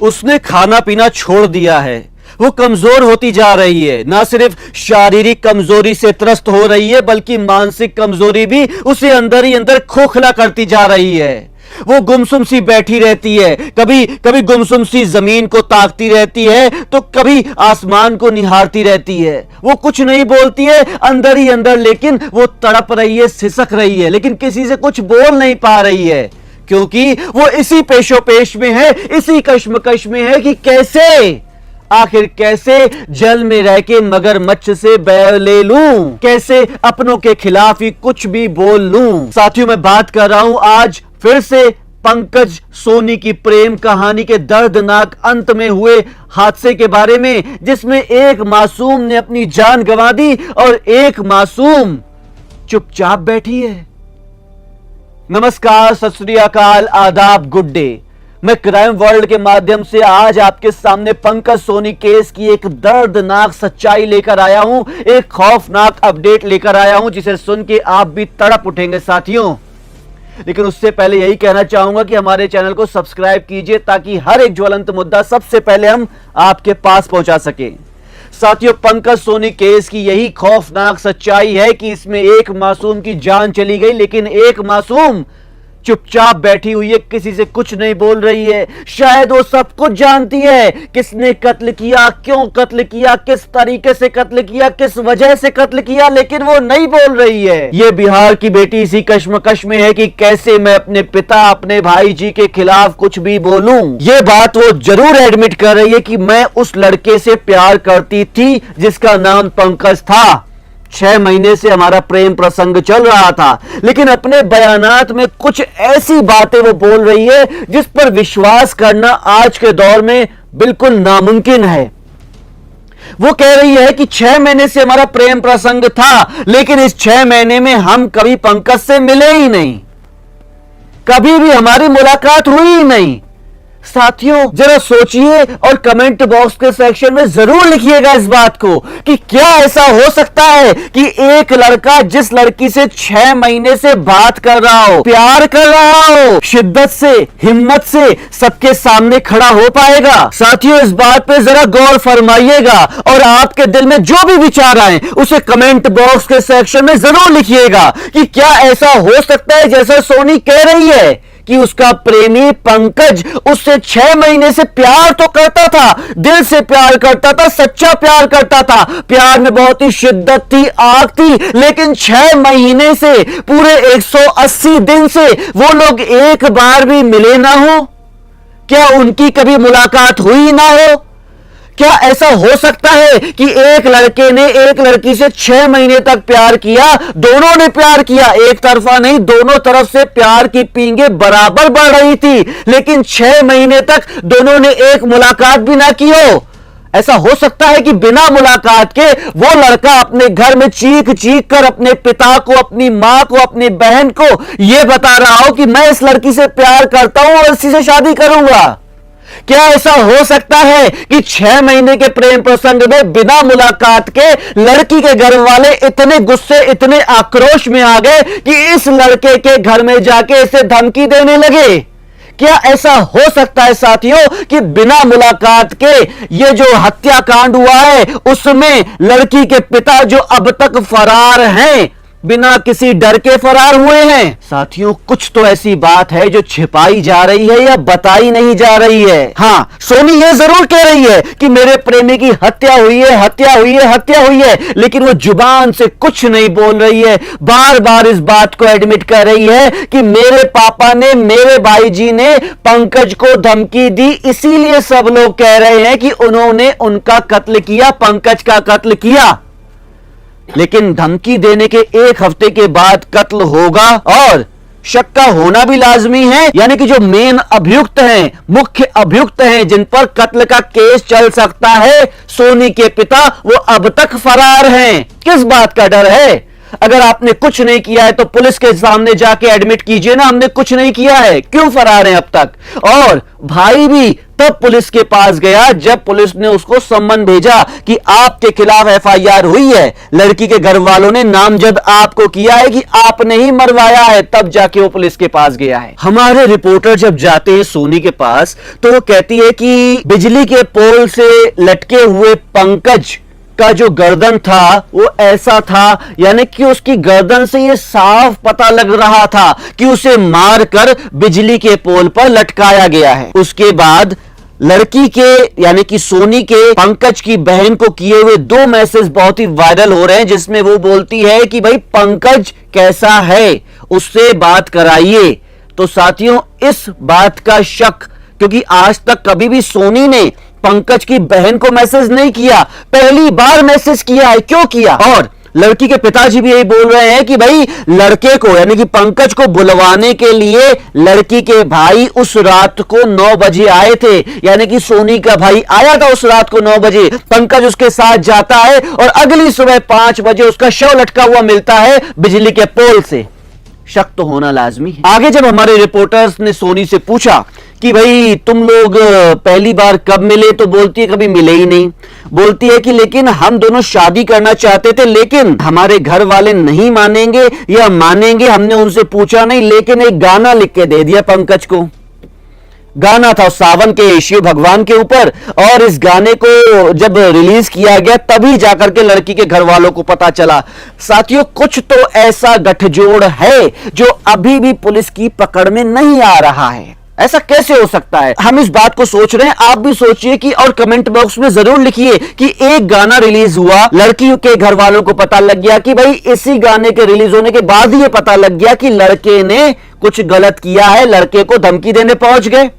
उसने खाना पीना छोड़ दिया है, वो कमजोर होती जा रही है। ना सिर्फ शारीरिक कमजोरी से त्रस्त हो रही है बल्कि मानसिक कमजोरी भी उसे अंदर ही अंदर खोखला करती जा रही है। वो गुमसुम सी बैठी रहती है, कभी कभी गुमसुम सी जमीन को ताकती रहती है तो कभी आसमान को निहारती रहती है। वो कुछ नहीं बोलती है अंदर ही अंदर, लेकिन वो तड़प रही है, सिसक रही है, लेकिन किसी से कुछ बोल नहीं पा रही है क्योंकि वो इसी पेशोपेश में है, इसी कश्मकश में है कि आखिर कैसे जल में रह के मगरमच्छ से बैर ले लूं, कैसे अपनों के खिलाफ ही कुछ भी बोल लूं। साथियों, मैं बात कर रहा हूं आज फिर से पंकज सोनी की प्रेम कहानी के दर्दनाक अंत में हुए हादसे के बारे में, जिसमें एक मासूम ने अपनी जान गंवा दी और एक मासूम चुपचाप बैठी है। नमस्कार, सत श्री अकाल, आदाब, गुड डे। मैं क्राइम वर्ल्ड के माध्यम से आज आपके सामने पंकज सोनी केस की एक दर्दनाक सच्चाई लेकर आया हूं, एक खौफनाक अपडेट लेकर आया हूं जिसे सुन के आप भी तड़प उठेंगे साथियों। लेकिन उससे पहले यही कहना चाहूंगा कि हमारे चैनल को सब्सक्राइब कीजिए ताकि हर एक ज्वलंत मुद्दा सबसे पहले हम आपके पास पहुंचा सकें। साथियों, पंकज सोनी केस की यही खौफनाक सच्चाई है कि इसमें एक मासूम की जान चली गई, लेकिन एक मासूम चुपचाप बैठी हुई है, किसी से कुछ नहीं बोल रही है। शायद वो सब कुछ जानती है, किसने कत्ल किया, क्यों कत्ल किया, किस तरीके से कत्ल किया, किस वजह से कत्ल किया, लेकिन वो नहीं बोल रही है। ये बिहार की बेटी इसी कश्मकश में है कि कैसे मैं अपने पिता, अपने भाई जी के खिलाफ कुछ भी बोलूं। ये बात वो जरूर एडमिट कर रही है कि मैं उस लड़के से प्यार करती थी जिसका नाम पंकज था। 6 महीने से हमारा प्रेम प्रसंग चल रहा था, लेकिन अपने बयानात में कुछ ऐसी बातें वो बोल रही है जिस पर विश्वास करना आज के दौर में बिल्कुल नामुमकिन है। वो कह रही है कि 6 महीने से हमारा प्रेम प्रसंग था, लेकिन इस 6 महीने में हम कभी पंकज से मिले ही नहीं, कभी भी हमारी मुलाकात हुई ही नहीं। साथियों, जरा सोचिए और कमेंट बॉक्स के सेक्शन में जरूर लिखिएगा इस बात को कि क्या ऐसा हो सकता है कि एक लड़का जिस लड़की से 6 महीने से बात कर रहा हो, प्यार कर रहा हो, शिद्दत से, हिम्मत से सबके सामने खड़ा हो पाएगा। साथियों, इस बात पे जरा गौर फरमाइएगा और आपके दिल में जो भी विचार आए उसे कमेंट बॉक्स के सेक्शन में जरूर लिखिएगा कि क्या ऐसा हो सकता है जैसा सोनी कह रही है कि उसका प्रेमी पंकज उससे 6 महीने से प्यार तो करता था, दिल से प्यार करता था, सच्चा प्यार करता था, प्यार में बहुत ही शिद्दत थी, आग थी, लेकिन 6 महीने से, पूरे 180 दिन से वो लोग एक बार भी मिले ना हो? क्या उनकी कभी मुलाकात हुई ना हो? क्या ऐसा हो सकता है कि एक लड़के ने एक लड़की से 6 महीने तक प्यार किया, दोनों ने प्यार किया, एक तरफा नहीं, दोनों तरफ से प्यार की पींगे बराबर बढ़ रही थी, लेकिन 6 महीने तक दोनों ने एक मुलाकात भी ना की हो? ऐसा हो सकता है कि बिना मुलाकात के वो लड़का अपने घर में चीख चीख कर अपने पिता को, अपनी मां को, अपनी बहन को यह बता रहा हो कि मैं इस लड़की से प्यार करता हूं और इसी से शादी करूंगा? क्या ऐसा हो सकता है कि 6 महीने के प्रेम प्रसंग में बिना मुलाकात के लड़की के घर वाले इतने गुस्से, इतने आक्रोश में आ गए कि इस लड़के के घर में जाके इसे धमकी देने लगे? क्या ऐसा हो सकता है साथियों कि बिना मुलाकात के ये जो हत्याकांड हुआ है उसमें लड़की के पिता जो अब तक फरार हैं, बिना किसी डर के फरार हुए हैं? साथियों, कुछ तो ऐसी बात है जो छिपाई जा रही है या बताई नहीं जा रही है। हाँ, सोनी ये जरूर कह रही है कि मेरे प्रेमी की हत्या हुई है, हत्या हुई है, हत्या हुई है, लेकिन वो जुबान से कुछ नहीं बोल रही है। बार बार इस बात को एडमिट कर रही है कि मेरे पापा ने, मेरे भाई जी ने पंकज को धमकी दी, इसीलिए सब लोग कह रहे हैं कि उन्होंने उनका कत्ल किया, पंकज का कत्ल किया। लेकिन धमकी देने के 1 हफ्ते के बाद कत्ल होगा और शक का होना भी लाजमी है, यानी कि जो मेन अभियुक्त हैं, मुख्य अभियुक्त हैं, जिन पर कत्ल का केस चल सकता है, सोनी के पिता, वो अब तक फरार हैं। किस बात का डर है? अगर आपने कुछ नहीं किया है तो पुलिस के सामने जाके एडमिट कीजिए ना, हमने कुछ नहीं किया है, क्यों फरार हैं अब तक। और भाई भी तब पुलिस के पास गया जब पुलिस ने उसको सम्मन भेजा कि आपके खिलाफ एफआईआर हुई है, लड़की के घर वालों ने नामजद आपको किया है कि आपने ही मरवाया है, तब जाके वो पुलिस के पास गया है। हमारे रिपोर्टर जब जाते हैं सोनी के पास तो वो कहती है कि बिजली के पोल से लटके हुए पंकज का जो गर्दन था वो ऐसा था, यानी कि उसकी गर्दन से ये साफ पता लग रहा था कि उसे मारकर बिजली के पोल पर लटकाया गया है। उसके बाद लड़की के यानी कि सोनी के पंकज की बहन को किए हुए 2 मैसेज बहुत ही वायरल हो रहे हैं, जिसमें वो बोलती है कि भाई पंकज कैसा है, उससे बात कराइए। तो साथियों, इस बात का शक, क्योंकि आज तक कभी भी सोनी ने पंकज की बहन को मैसेज नहीं किया, पहली बार मैसेज किया है। क्यों किया? और लड़की के पिताजी भी यही बोल रहे हैं कि भाई लड़के को यानी कि पंकज को बुलवाने के लिए लड़की के भाई उस रात को 9 बजे आए थे, यानी कि सोनी का भाई आया था उस रात को 9 बजे, पंकज उसके साथ जाता है और अगली सुबह 5 बजे उसका शव लटका हुआ मिलता है बिजली के पोल से। शक तो होना लाजमी है। आगे जब हमारे रिपोर्टर्स ने सोनी से पूछा कि भाई तुम लोग पहली बार कब मिले, तो बोलती है कभी मिले ही नहीं। बोलती है कि लेकिन हम दोनों शादी करना चाहते थे, लेकिन हमारे घर वाले नहीं मानेंगे या मानेंगे हमने उनसे पूछा नहीं, लेकिन एक गाना लिख के दे दिया पंकज को। गाना था सावन के शिव भगवान के ऊपर, और इस गाने को जब रिलीज किया गया तभी जाकर के लड़की के घर वालों को पता चला। साथियों, कुछ तो ऐसा गठजोड़ है जो अभी भी पुलिस की पकड़ में नहीं आ रहा है। ऐसा कैसे हो सकता है? हम इस बात को सोच रहे हैं, आप भी सोचिए कि और कमेंट बॉक्स में जरूर लिखिए कि एक गाना रिलीज हुआ, लड़की के घर वालों को पता लग गया कि भाई इसी गाने के रिलीज होने के बाद ही ये पता लग गया कि लड़के ने कुछ गलत किया है, लड़के को धमकी देने पहुंच गए।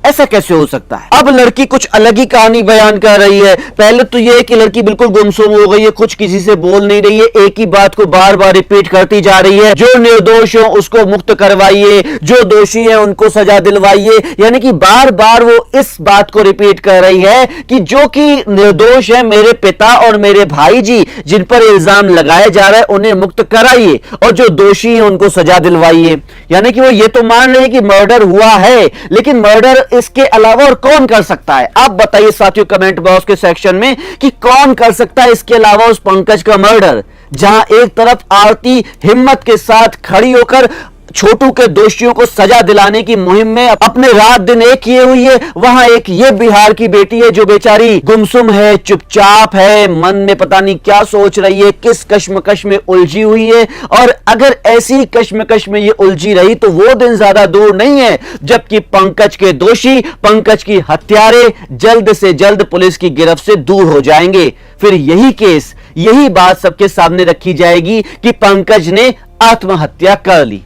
ऐसा कैसे हो सकता है? अब लड़की कुछ अलग ही कहानी बयान कर रही है। पहले तो यह कि लड़की बिल्कुल गुमसुम हो गई है, कुछ किसी से बोल नहीं रही है, एक ही बात को बार बार रिपीट करती जा रही है, जो निर्दोष हो उसको मुक्त करवाइए, जो दोषी है उनको सजा दिलवाइए। यानी कि बार बार वो इस बात को रिपीट कर रही है कि जो कि निर्दोष है मेरे पिता और मेरे भाई जी, जिन पर इल्जाम लगाया जा रहा है, उन्हें मुक्त कराइए, और जो दोषी है उनको सजा दिलवाइए। यानी कि वो ये तो मान रहे हैं कि मर्डर हुआ है, लेकिन मर्डर इसके अलावा और कौन कर सकता है? आप बताइए साथियों कमेंट बॉक्स के सेक्शन में कि कौन कर सकता है इसके अलावा उस पंकज का मर्डर। जहां एक तरफ आरती हिम्मत के साथ खड़ी होकर छोटू के दोषियों को सजा दिलाने की मुहिम में अपने रात दिन एक किए हुई है, वहां एक ये बिहार की बेटी है जो बेचारी गुमसुम है, चुपचाप है, मन में पता नहीं क्या सोच रही है, किस कश्मकश में उलझी हुई है। और अगर ऐसी कश्मकश में ये उलझी रही तो वो दिन ज्यादा दूर नहीं है जबकि पंकज के दोषी, पंकज की हत्यारे जल्द से जल्द पुलिस की गिरफ्त से दूर हो जाएंगे। फिर यही केस, यही बात सबके सामने रखी जाएगी कि पंकज ने आत्महत्या कर ली।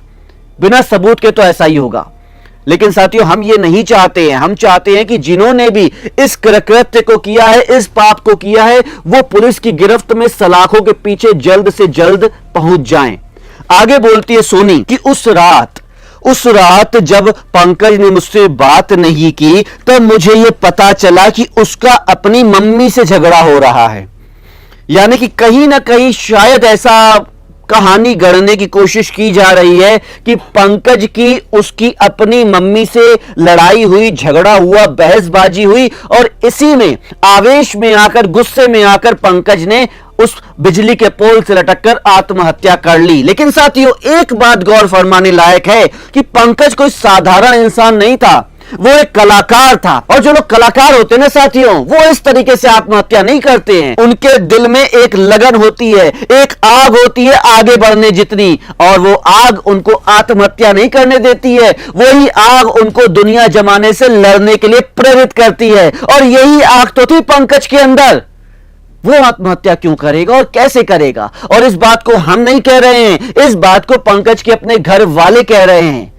बिना सबूत के तो ऐसा ही होगा। लेकिन साथियों, हम ये नहीं चाहते हैं। हम चाहते हैं कि जिन्होंने भी इस कृत्य को किया है, इस पाप को किया है, वो पुलिस की गिरफ्त में सलाखों के पीछे जल्द से जल्द पहुंच जाएं। आगे बोलती है सोनी कि उस रात जब पंकज ने मुझसे बात नहीं की तब मुझे यह पता चला कि उसका अपनी मम्मी से झगड़ा हो रहा है। यानी कि कहीं ना कहीं शायद ऐसा कहानी गढ़ने की कोशिश की जा रही है कि पंकज की उसकी अपनी मम्मी से लड़ाई हुई, झगड़ा हुआ, बहसबाजी हुई, और इसी में आवेश में आकर, गुस्से में आकर पंकज ने उस बिजली के पोल से लटककर आत्महत्या कर ली। लेकिन साथियों, एक बात गौर फरमाने लायक है कि पंकज कोई साधारण इंसान नहीं था, वो एक कलाकार था। और जो लोग कलाकार होते हैं ना साथियों, वो इस तरीके से आत्महत्या नहीं करते हैं। उनके दिल में एक लगन होती है, एक आग होती है आगे बढ़ने जितनी, और वो आग उनको आत्महत्या नहीं करने देती है, वही आग उनको दुनिया जमाने से लड़ने के लिए प्रेरित करती है। और यही आग तो थी पंकज के अंदर। वो आत्महत्या क्यों करेगा और कैसे करेगा? और इस बात को हम नहीं कह रहे हैं, इस बात को पंकज के अपने घर वाले कह रहे हैं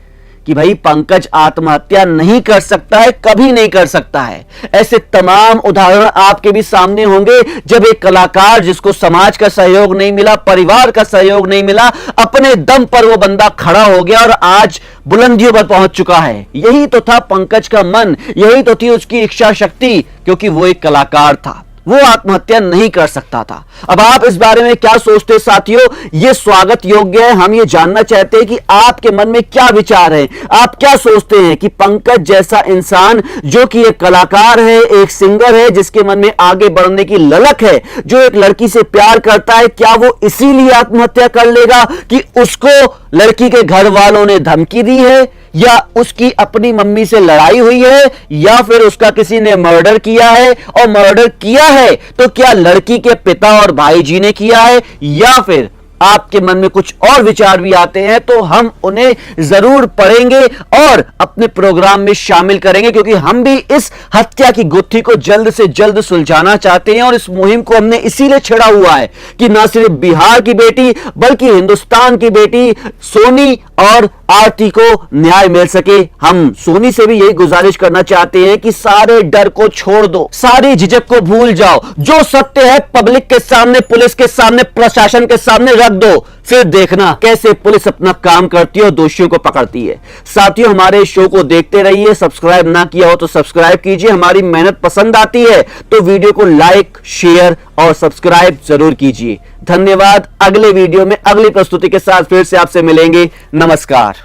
कि भाई पंकज आत्महत्या नहीं कर सकता है, कभी नहीं कर सकता है। ऐसे तमाम उदाहरण आपके भी सामने होंगे जब एक कलाकार जिसको समाज का सहयोग नहीं मिला, परिवार का सहयोग नहीं मिला, अपने दम पर वो बंदा खड़ा हो गया और आज बुलंदियों पर पहुंच चुका है। यही तो था पंकज का मन, यही तो थी उसकी इच्छा शक्ति, क्योंकि वो एक कलाकार था। वो आत्महत्या नहीं कर सकता था। अब आप इस बारे में क्या सोचते हैं साथियों, ये स्वागत योग्य है। हम ये जानना चाहते हैं कि आपके मन में क्या विचार है, आप क्या सोचते हैं कि पंकज जैसा इंसान जो कि एक कलाकार है, एक सिंगर है, जिसके मन में आगे बढ़ने की ललक है, जो एक लड़की से प्यार करता है, क्या वो इसीलिए आत्महत्या कर लेगा कि उसको लड़की के घर वालों ने धमकी दी है, या उसकी अपनी मम्मी से लड़ाई हुई है, या फिर उसका किसी ने मर्डर किया है, और मर्डर किया है तो क्या लड़की के पिता और भाई जी ने किया है, या फिर आपके मन में कुछ और विचार भी आते हैं तो हम उन्हें जरूर पढ़ेंगे और अपने प्रोग्राम में शामिल करेंगे, क्योंकि हम भी इस हत्या की गुत्थी को जल्द से जल्द सुलझाना चाहते हैं। और इस मुहिम को हमने इसीलिए छेड़ा हुआ है कि ना सिर्फ बिहार की बेटी बल्कि हिंदुस्तान की बेटी सोनी और आरती को न्याय मिल सके। हम सोनी से भी यही गुजारिश करना चाहते हैं कि सारे डर को छोड़ दो, सारी झिझक को भूल जाओ, जो सत्य है पब्लिक के सामने, पुलिस के सामने, प्रशासन के सामने रख दो, फिर देखना कैसे पुलिस अपना काम करती है और दोषियों को पकड़ती है। साथियों, हमारे शो को देखते रहिए, सब्सक्राइब ना किया हो तो सब्सक्राइब कीजिए। हमारी मेहनत पसंद आती है तो वीडियो को लाइक, शेयर और सब्सक्राइब जरूर कीजिए। धन्यवाद। अगले वीडियो में अगली प्रस्तुति के साथ फिर से आपसे मिलेंगे। नमस्कार।